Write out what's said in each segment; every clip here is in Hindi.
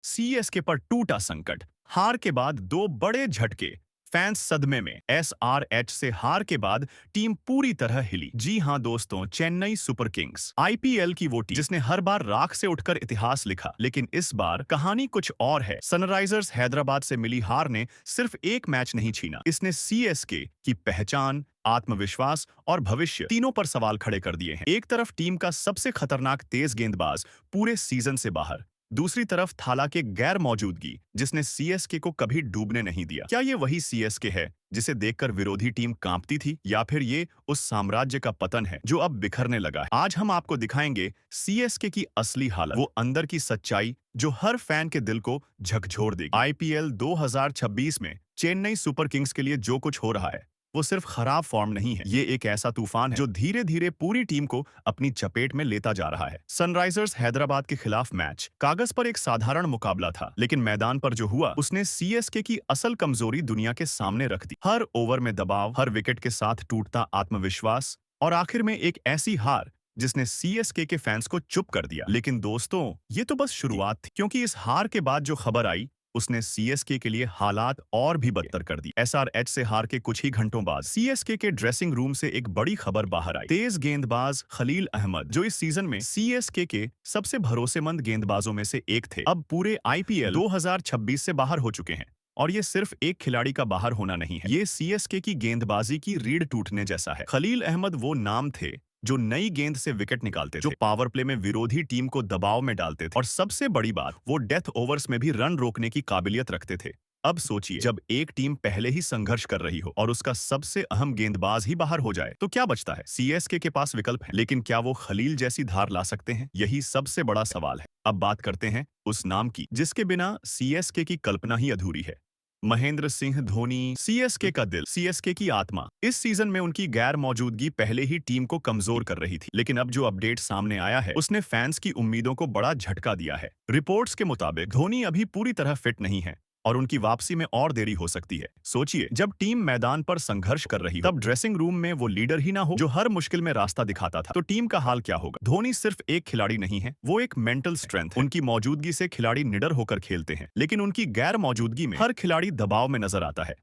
सीएसके पर टूटा संकट। हार के बाद दो बड़े झटके। फैंस सदमे में। एसआरएच से हार के बाद टीम पूरी तरह हिली। जी हां दोस्तों, चेन्नई सुपर किंग्स आईपीएल की वो टीम जिसने हर बार राख से उठकर इतिहास लिखा, लेकिन इस बार कहानी कुछ और है। सनराइजर्स हैदराबाद से मिली हार ने सिर्फ एक मैच नहीं छीना, इसने सीएसके की पहचान, आत्मविश्वास और भविष्य तीनों पर सवाल खड़े कर दिए हैं। एक तरफ टीम का सबसे खतरनाक तेज गेंदबाज पूरे सीजन से बाहर, दूसरी तरफ थाला के गैर मौजूदगी जिसने सीएसके को कभी डूबने नहीं दिया। क्या ये वही सीएसके है जिसे देखकर विरोधी टीम कांपती थी, या फिर ये उस साम्राज्य का पतन है जो अब बिखरने लगा है? आज हम आपको दिखाएंगे सीएसके की असली हालत, वो अंदर की सच्चाई जो हर फैन के दिल को झकझोर देगी। आईपीएल 2026 में चेन्नई सुपर किंग्स के लिए जो कुछ हो रहा है वो सिर्फ खराब फॉर्म नहीं है, ये एक ऐसा तूफान है जो धीरे धीरे पूरी टीम को अपनी चपेट में लेता जा रहा है। सनराइजर्स हैदराबाद के खिलाफ मैच कागज पर एक साधारण मुकाबला था, लेकिन मैदान पर जो हुआ उसने सीएसके की असल कमजोरी दुनिया के सामने रख दी। हर ओवर में दबाव, हर विकेट के साथ टूटता आत्मविश्वास और आखिर में एक ऐसी हार जिसने सीएसके के फैंस को चुप कर दिया। लेकिन दोस्तों, ये तो बस शुरुआत थी, क्योंकि इस हार के बाद जो खबर आई उसने सीएसके के लिए हालात और भी बदतर कर दी। एसआरएच से हार के कुछ ही घंटों बाद सीएसके के ड्रेसिंग रूम से एक बड़ी खबर बाहर आई। तेज गेंदबाज खलील अहमद, जो इस सीजन में सीएसके के सबसे भरोसेमंद गेंदबाजों में से एक थे, अब पूरे आईपीएल 2026 से बाहर हो चुके हैं। और ये सिर्फ एक खिलाड़ी का बाहर होना नहीं है, ये सीएसके की गेंदबाजी की रीढ़ टूटने जैसा है। खलील अहमद वो नाम थे जो नई गेंद से विकेट निकालते थे, जो पावर प्ले में विरोधी टीम को दबाव में डालते थे, और सबसे बड़ी बात, वो डेथ ओवर्स में भी रन रोकने की काबिलियत रखते थे। अब सोचिए, जब एक टीम पहले ही संघर्ष कर रही हो और उसका सबसे अहम गेंदबाज ही बाहर हो जाए, तो क्या बचता है? सीएसके के पास विकल्प है, लेकिन क्या वो खलील जैसी धार ला सकते हैं? यही सबसे बड़ा सवाल है। अब बात करते हैं उस नाम की जिसके बिना सीएसके की कल्पना ही अधूरी है। महेंद्र सिंह धोनी, सीएसके का दिल, सीएसके की आत्मा। इस सीजन में उनकी गैर मौजूदगी पहले ही टीम को कमजोर कर रही थी, लेकिन अब जो अपडेट सामने आया है उसने फैंस की उम्मीदों को बड़ा झटका दिया है। रिपोर्ट्स के मुताबिक धोनी अभी पूरी तरह फिट नहीं है और उनकी वापसी में और देरी हो सकती है। सोचिए, जब टीम मैदान पर संघर्ष कर रही हो, तब ड्रेसिंग रूम में वो लीडर ही ना हो जो हर मुश्किल में रास्ता दिखाता था, तो टीम का हाल क्या होगा? धोनी सिर्फ एक खिलाड़ी नहीं है, वो एक मेंटल स्ट्रेंथ है। उनकी मौजूदगी से खिलाड़ी निडर होकर खेलते हैं, लेकिन उनकी गैर मौजूदगी में हर खिलाड़ी दबाव में नजर आता है।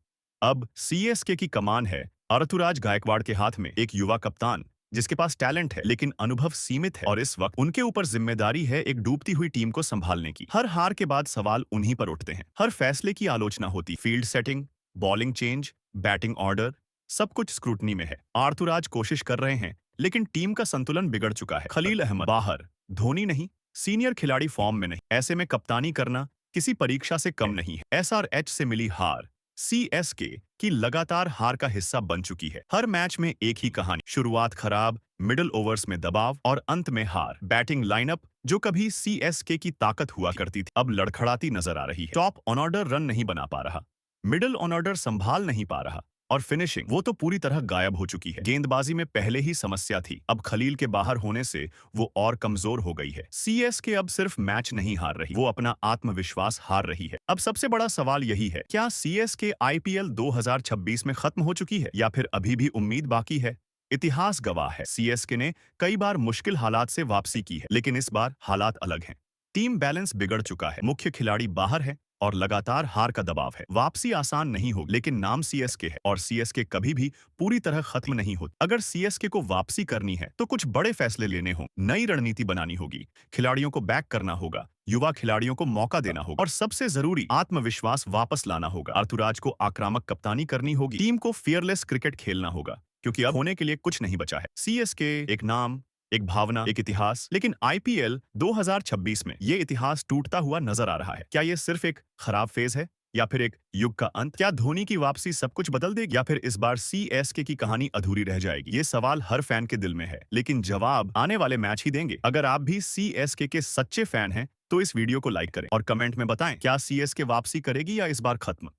अब सीएसके की कमान है ऋतुराज गायकवाड़ के हाथ में, एक युवा कप्तान जिसके पास टैलेंट है लेकिन अनुभव सीमित है, और इस वक्त उनके ऊपर जिम्मेदारी है एक डूबती हुई टीम को संभालने की। हर हार के बाद सवाल उन्हीं पर उठते हैं, हर फैसले की आलोचना होती। Field setting, bowling change, batting order, सब कुछ स्क्रूटनी में है। ऋतुराज कोशिश कर रहे हैं, लेकिन टीम का संतुलन बिगड़ चुका है। खलील अहमद बाहर, धोनी नहीं, सीनियर खिलाड़ी फॉर्म में नहीं। ऐसे में कप्तानी करना किसी परीक्षा से कम नहीं है। एसआरएच से मिली हार सीएसके की लगातार हार का हिस्सा बन चुकी है। हर मैच में एक ही कहानी, शुरुआत खराब, मिडिल ओवर्स में दबाव और अंत में हार। बैटिंग लाइनअप जो कभी सीएसके की ताकत हुआ करती थी, अब लड़खड़ाती नजर आ रही है। टॉप ऑन ऑर्डर रन नहीं बना पा रहा, मिडिल ऑन ऑर्डर संभाल नहीं पा रहा, और फिनिशिंग वो तो पूरी तरह गायब हो चुकी है। गेंदबाजी में पहले ही समस्या थी, अब खलील के बाहर होने से वो और कमजोर हो गई है। सीएसके अब सिर्फ मैच नहीं हार रही, वो अपना आत्मविश्वास हार रही है। अब सबसे बड़ा सवाल यही है, क्या सीएसके आईपीएल 2026 में खत्म हो चुकी है, या फिर अभी भी उम्मीद बाकी है? इतिहास गवाह है, सीएसके ने कई बार मुश्किल हालात से वापसी की है, लेकिन इस बार हालात अलग हैं। टीम बैलेंस बिगड़ चुका है, मुख्य खिलाड़ी बाहर है और लगातार हार का दबाव है। वापसी आसान नहीं होगी, लेकिन नाम सीएसके है और सीएसके कभी भी पूरी तरह खत्म नहीं होती। अगर सीएसके को वापसी करनी है तो कुछ बड़े फैसले लेने हों, नई रणनीति बनानी होगी, खिलाड़ियों को बैक करना होगा, युवा खिलाड़ियों को मौका देना होगा, और सबसे जरूरी, आत्मविश्वास वापस लाना होगा। ऋतुराज को आक्रामक कप्तानी करनी होगी, टीम को फियरलेस क्रिकेट खेलना होगा, क्योंकि अब होने के लिए कुछ नहीं बचा है। सीएसके एक नाम, एक भावना, एक इतिहास, लेकिन आईपीएल 2026 में ये इतिहास टूटता हुआ नजर आ रहा है। क्या ये सिर्फ एक खराब फेज है, या फिर एक युग का अंत? क्या धोनी की वापसी सब कुछ बदल देगी, या फिर इस बार सीएसके की कहानी अधूरी रह जाएगी? ये सवाल हर फैन के दिल में है, लेकिन जवाब आने वाले मैच ही देंगे। अगर आप भी सीएसके के सच्चे फैन हैं तो इस वीडियो को लाइक करें और कमेंट में बताएं, क्या सीएसके वापसी करेगी या इस बार खत्म?